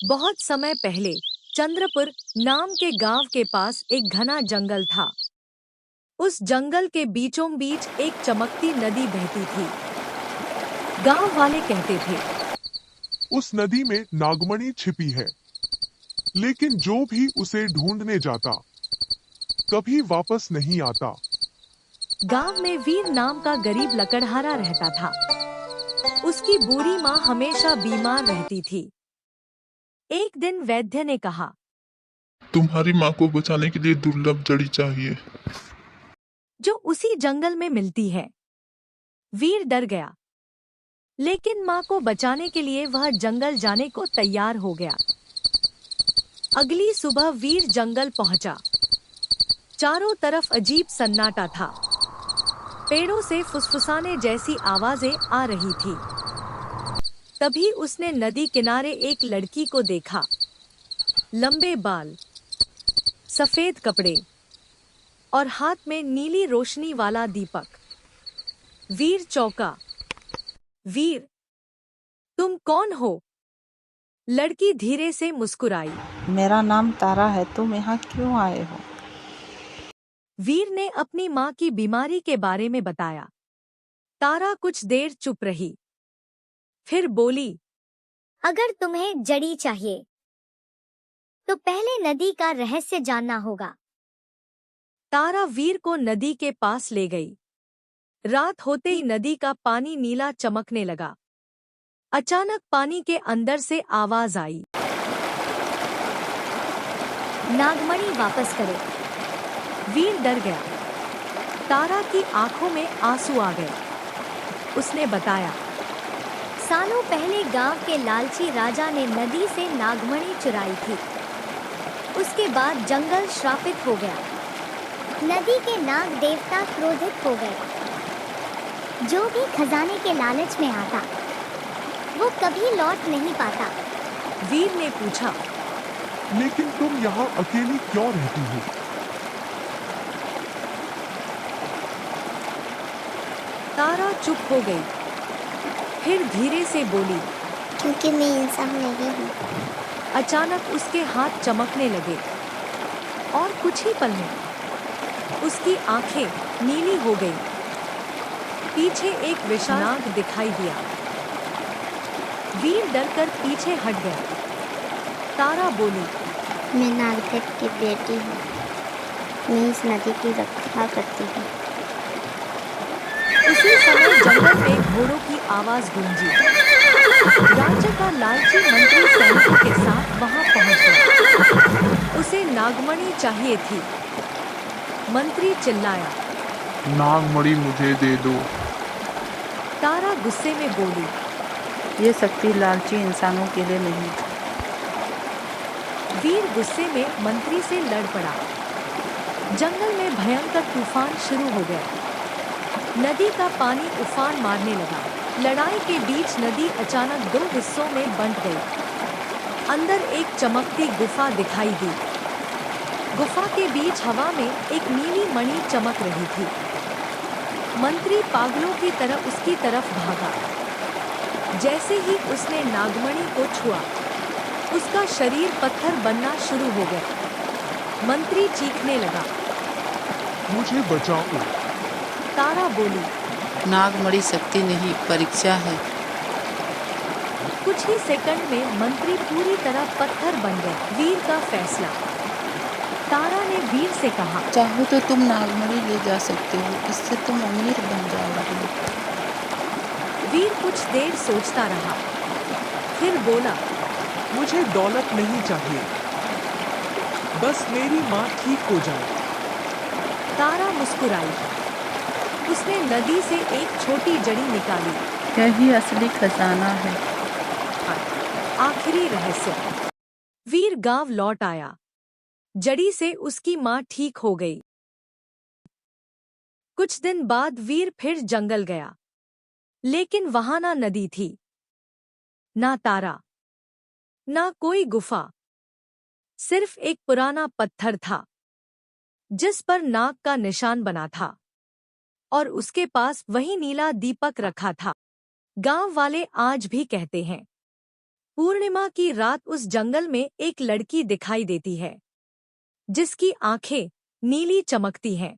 बहुत समय पहले चंद्रपुर नाम के गांव के पास एक घना जंगल था। उस जंगल के बीचों बीच एक चमकती नदी बहती थी। गांव वाले कहते थे, उस नदी में नागमणि छिपी है, लेकिन जो भी उसे ढूंढने जाता कभी वापस नहीं आता। गांव में वीर नाम का गरीब लकड़हारा रहता था। उसकी बूढ़ी माँ हमेशा बीमार रहती थी। एक दिन वैद्य ने कहा, तुम्हारी माँ को बचाने के लिए दुर्लभ जड़ी चाहिए। जो उसी जंगल में मिलती है। वीर डर गया, लेकिन माँ को बचाने के लिए वह जंगल जाने को तैयार हो गया। अगली सुबह वीर जंगल पहुंचा। चारों तरफ अजीब सन्नाटा था। पेड़ों से फुसफुसाने जैसी आवाजें आ रही थी। तभी उसने नदी किनारे एक लड़की को देखा। लंबे बाल, सफेद कपड़े और हाथ में नीली रोशनी वाला दीपक। वीर चौंका। वीर, तुम कौन हो? लड़की धीरे से मुस्कुराई। मेरा नाम तारा है। तुम यहाँ क्यों आए हो? वीर ने अपनी माँ की बीमारी के बारे में बताया। तारा कुछ देर चुप रही, फिर बोली, अगर तुम्हें जड़ी चाहिए तो पहले नदी का रहस्य जानना होगा। तारा वीर को नदी के पास ले गई। रात होते ही नदी का पानी नीला चमकने लगा। अचानक पानी के अंदर से आवाज आई, नागमणि वापस करो। वीर डर गया। तारा की आंखों में आंसू आ गए। उसने बताया, सालों पहले गांव के लालची राजा ने नदी से नागमणि चुराई थी। उसके बाद जंगल श्रापित हो गया। नदी के नाग देवता क्रोधित हो गए। जो भी खजाने के लालच में आता वो कभी लौट नहीं पाता। वीर ने पूछा, लेकिन तुम यहाँ अकेली क्यों रहती हो? तारा चुप हो गई, फिर धीरे से बोली, क्योंकि मैं इंसान नहीं हूँ। अचानक उसके हाथ चमकने लगे और कुछ ही पल में उसकी आंखें नीली हो गईं। पीछे एक विशाल नाग दिखाई दिया। वीर डरकर पीछे हट गया। तारा बोली, मैं नागदेव की बेटी हूँ। मैं इस नदी की रक्षा करती हूँ। उसी समय जंगल में घोड़ों की आवाज गूंजी। राज्य का लालची मंत्री सैनिकों के साथ वहां पहुंच गया। उसे नागमणि चाहिए थी। मंत्री चिल्लाया, नागमणि मुझे दे दो। तारा गुस्से में बोली, ये शक्ति लालची इंसानों के लिए नहीं। वीर गुस्से में मंत्री से लड़ पड़ा। जंगल में भयंकर तूफान शुरू हो गया। नदी का पानी उफान मारने लगा। लड़ाई के बीच नदी अचानक दो हिस्सों में बंट गई। अंदर एक चमकती गुफा दिखाई दी। गुफा के बीच हवा में एक नीली मणि चमक रही थी। मंत्री पागलों की तरह उसकी तरफ भागा। जैसे ही उसने नागमणि को छुआ, उसका शरीर पत्थर बनना शुरू हो गया। मंत्री चीखने लगा, मुझे बचाओ। तारा बोली, नागमणि शक्ति नहीं, परीक्षा है। कुछ ही सेकंड में मंत्री पूरी तरह पत्थर बन गया। वीर का फैसला। तारा ने वीर से कहा, चाहो तो तुम नागमणि ले जा सकते हो, इससे तुम अमीर बन जाओगे। वीर कुछ देर सोचता रहा, फिर बोला, मुझे दौलत नहीं चाहिए, बस मेरी माँ ठीक हो जाए। तारा मुस्कुराई। उसने नदी से एक छोटी जड़ी निकाली। यही असली खजाना है। आखिरी रहस्य। वीर गांव लौट आया। जड़ी से उसकी माँ ठीक हो गई। कुछ दिन बाद वीर फिर जंगल गया, लेकिन वहां ना नदी थी, ना तारा, ना कोई गुफा। सिर्फ एक पुराना पत्थर था, जिस पर नाग का निशान बना था, और उसके पास वही नीला दीपक रखा था। गांव वाले आज भी कहते हैं, पूर्णिमा की रात उस जंगल में एक लड़की दिखाई देती है जिसकी आंखें नीली चमकती हैं।